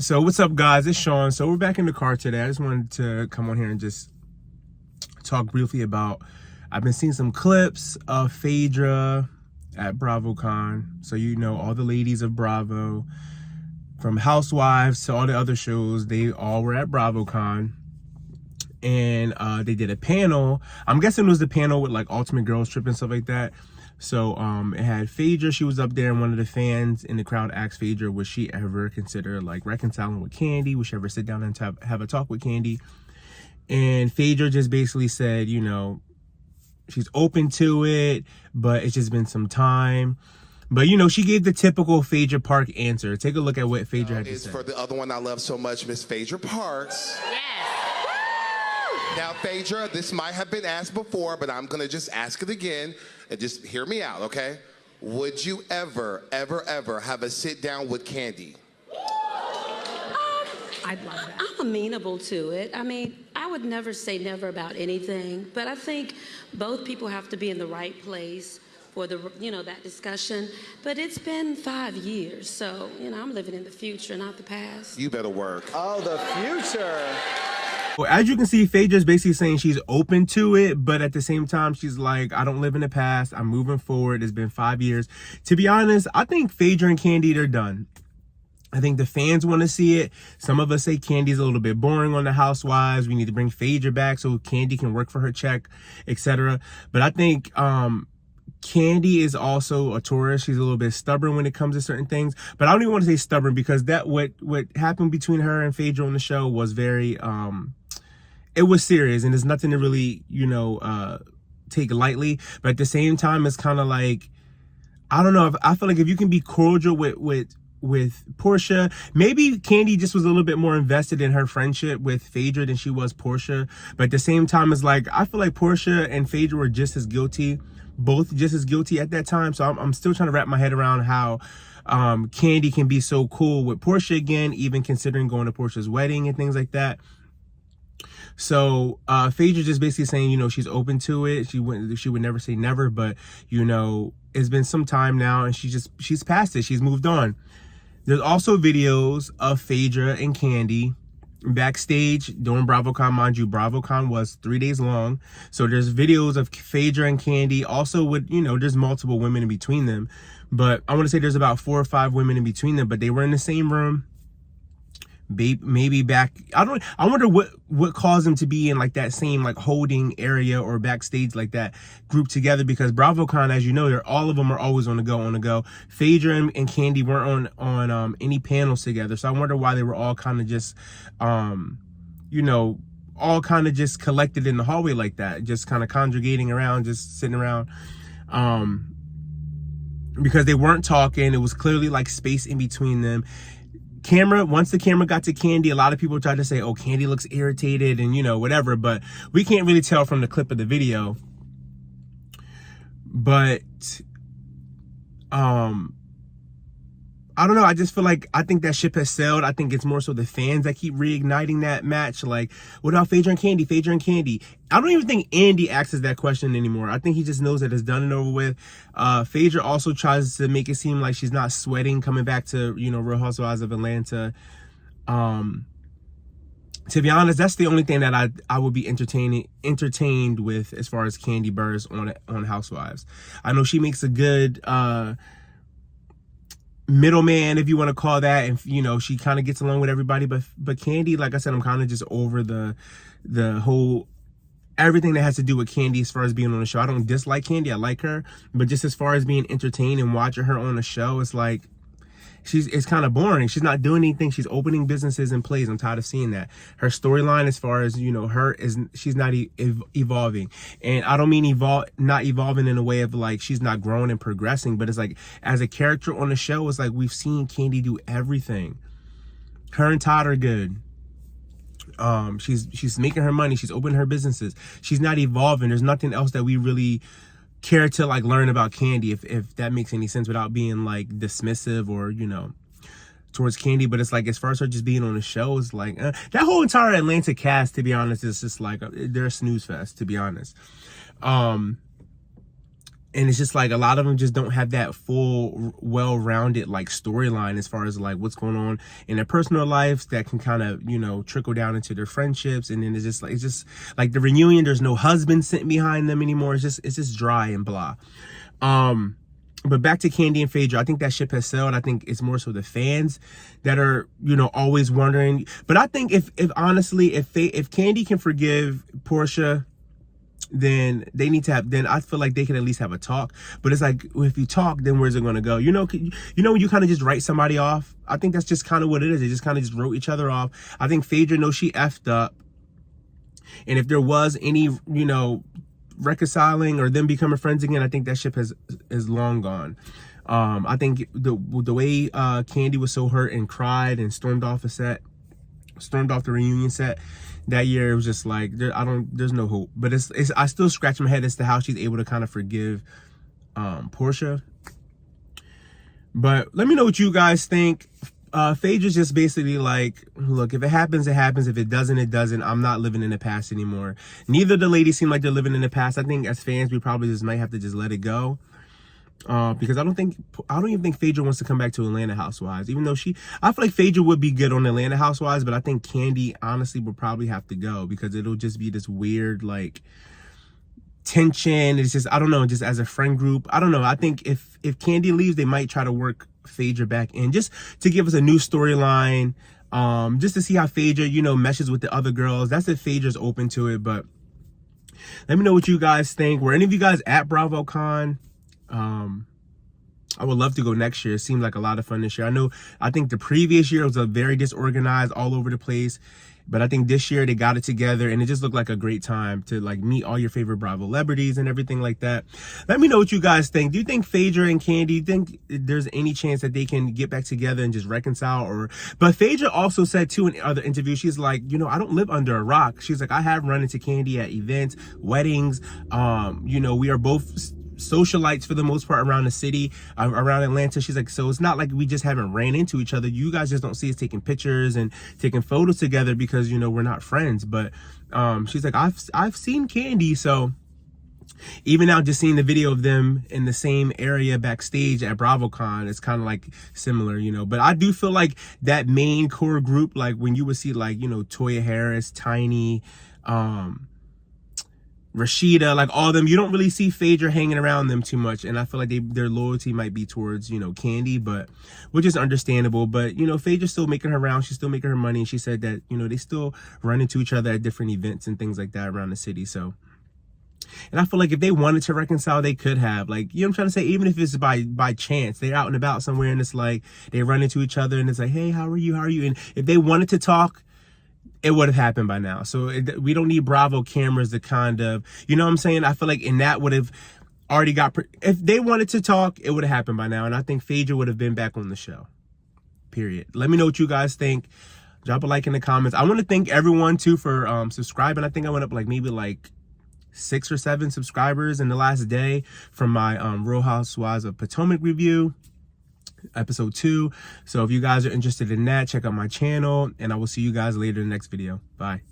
So what's up, guys? It's Sean. So we're back in the car today. I just wanted to come on here and just talk briefly about, I've been seeing some clips of Phaedra at Bravocon. So you know, all the ladies of Bravo, from Housewives to all the other shows, they all were at Bravocon. And they did a panel. I'm guessing it was the panel with like Ultimate Girls Trip and stuff like that. So it had Phaedra. She was up there, and one of the fans in the crowd asked Phaedra, would she ever consider like reconciling with Kandi? Would she ever sit down and have a talk with Kandi? And Phaedra just basically said, you know, she's open to it, but it's just been some time. But, you know, she gave the typical Phaedra Park answer. Take a look at what Phaedra had to say. For the other one I love so much, Miss Phaedra Parks. Yes. Now, Phaedra, this might have been asked before, but I'm going to just ask it again. And just hear me out, okay? Would you ever have a sit down with Kandi? I'd love that. I'm amenable to it. I mean, I would never say never about anything, but I think both people have to be in the right place for the, you know, that discussion. But it's been 5 years, so, you know, I'm living in the future, not the past. You better work. Oh, the future. Well, as you can see, Phaedra's basically saying she's open to it, but at the same time, she's like, I don't live in the past. I'm moving forward. It's been 5 years. To be honest, I think Phaedra and Kandi, they're done. I think the fans want to see it. Some of us say Kandi's a little bit boring on the Housewives. We need to bring Phaedra back so Kandi can work for her check, etc. But I think Kandi is also a Taurus. She's a little bit stubborn when it comes to certain things. But I don't even want to say stubborn, because that what happened between her and Phaedra on the show was very it was serious, and there's nothing to really, you know, take lightly. But at the same time, it's kind of like, I don't know, I feel like if you can be cordial with Portia, maybe Kandi just was a little bit more invested in her friendship with Phaedra than she was Portia. But at the same time, it's like, I feel like Portia and Phaedra were just as guilty, both just as guilty at that time. So I'm still trying to wrap my head around how Kandi can be so cool with Portia again, even considering going to Portia's wedding and things like that. So Phaedra just basically saying, you know, she's open to it. She would never say never, but, you know, it's been some time now, and she's past it. She's moved on. There's also videos of Phaedra and Kandi backstage during Bravocon. Mind you, Bravocon was 3 days long. So there's videos of Phaedra and Kandi. Also with, you know, there's multiple women in between them. But I want to say there's about 4 or 5 women in between them. But they were in the same room. Maybe back, I wonder what caused them to be in like that same like holding area or backstage like that group together, because Bravocon, as you know, all of them are always on the go. Phaedra and Kandi weren't on any panels together, so I wonder why they were all kind of just you know, all kind of just collected in the hallway like that, just kind of congregating around, just sitting around, because they weren't talking. It was clearly like space in between them. Once the camera got to Kandi, a lot of people tried to say, oh, Kandi looks irritated and, you know, whatever, but we can't really tell from the clip of the video. But I don't know, I just feel like, I think that ship has sailed. I think it's more so the fans that keep reigniting that match. Like, what about Phaedra and Kandi? Phaedra and Kandi. I don't even think Andy asks that question anymore. I think he just knows that it's done and over with. Phaedra also tries to make it seem like she's not sweating coming back to, you know, Real Housewives of Atlanta. To be honest, that's the only thing that I would be entertained with as far as Kandi Burruss on Housewives. I know she makes a good middleman, if you want to call that, and, you know, she kind of gets along with everybody. But Kandi, like I said, I'm kind of just over the whole everything that has to do with Kandi as far as being on the show. I don't dislike Kandi, I like her, but just as far as being entertained and watching her on the show, it's like it's kind of boring. She's not doing anything. She's opening businesses and plays. I'm tired of seeing that. Her storyline, as far as, you know, she's not evolving. And I don't mean not evolving in a way of like she's not growing and progressing, but it's like as a character on the show, it's like we've seen Kandi do everything. Her and Todd are good. She's making her money. She's opening her businesses. She's not evolving. There's nothing else that we really care to like learn about Kandi, if that makes any sense, without being like dismissive or, you know, towards Kandi. But it's like, as far as her just being on the show, it's like that whole entire Atlanta cast, to be honest, is just like they're a snooze fest, to be honest. And it's just like a lot of them just don't have that full, well-rounded like storyline as far as like what's going on in their personal lives that can kind of, you know, trickle down into their friendships. And then it's just like the reunion. There's no husband sitting behind them anymore. It's just dry and blah. But back to Kandi and Phaedra, I think that ship has sailed. I think it's more so the fans that are, you know, always wondering. But I think if honestly, if Kandi can forgive Portia, then they need to have, then I feel like they can at least have a talk. But it's like, if you talk, then where's it going to go? You know, when you kind of just write somebody off, I think that's just kind of what it is. They just kind of just wrote each other off. I think Phaedra knows she effed up. And if there was any, you know, reconciling or them becoming friends again, I think that ship is long gone. I think the way Kandi was so hurt and cried and stormed off the reunion set that year, it was just like there's no hope. But I still scratch my head as to how she's able to kind of forgive Portia. But let me know what you guys think. Phaedra's just basically like, look, if it happens, it happens. If it doesn't, it doesn't. I'm not living in the past anymore. Neither of the ladies seem like they're living in the past. I think as fans, we probably just might have to just let it go. Because I don't even think Phaedra wants to come back to Atlanta Housewives, even though I feel like Phaedra would be good on Atlanta Housewives, but I think Kandi honestly would probably have to go because it'll just be this weird, like, tension. It's just, I don't know, just as a friend group. I don't know. I think if Kandi leaves, they might try to work Phaedra back in just to give us a new storyline, just to see how Phaedra, you know, meshes with the other girls. That's if Phaedra's open to it, but let me know what you guys think. Were any of you guys at Bravocon? I would love to go next year. It seemed like a lot of fun this year. I think the previous year was a very disorganized, all over the place. But I think this year they got it together and it just looked like a great time to like meet all your favorite Bravo celebrities and everything like that. Let me know what you guys think. Do you think Phaedra and Kandi, do you think there's any chance that they can get back together and just reconcile? But Phaedra also said too in other interviews, she's like, you know, I don't live under a rock. She's like, I have run into Kandi at events, weddings. You know, we are both socialites for the most part around the city, around Atlanta. She's like, so it's not like we just haven't ran into each other. You guys just don't see us taking pictures and taking photos together because, you know, we're not friends. But she's like, I've seen Kandi. So even now, just seeing the video of them in the same area backstage at Bravocon, it's kind of like similar, you know. But I do feel like that main core group, like when you would see like, you know, Toya Harris, Tiny, Rashida, like all of them, you don't really see Phaedra hanging around them too much. And I feel like their loyalty might be towards, you know, Kandi, but which is understandable. But, you know, Phaedra's still making her rounds. She's still making her money. And she said that, you know, they still run into each other at different events and things like that around the city. So, and I feel like if they wanted to reconcile, they could have. Like, you know what I'm trying to say? Even if it's by chance, they're out and about somewhere and it's like they run into each other and it's like, hey, how are you? How are you? And if they wanted to talk, it would have happened by now. So we don't need Bravo cameras to kind of, you know what I'm saying? I feel like in that would have already if they wanted to talk, it would have happened by now. And I think Phaedra would have been back on the show, period. Let me know what you guys think. Drop a like in the comments. I want to thank everyone too for subscribing. I think I went up like maybe like 6 or 7 subscribers in the last day from my Real Housewives of Potomac review. Episode 2. So if you guys are interested in that, check out my channel and I will see you guys later in the next video. Bye.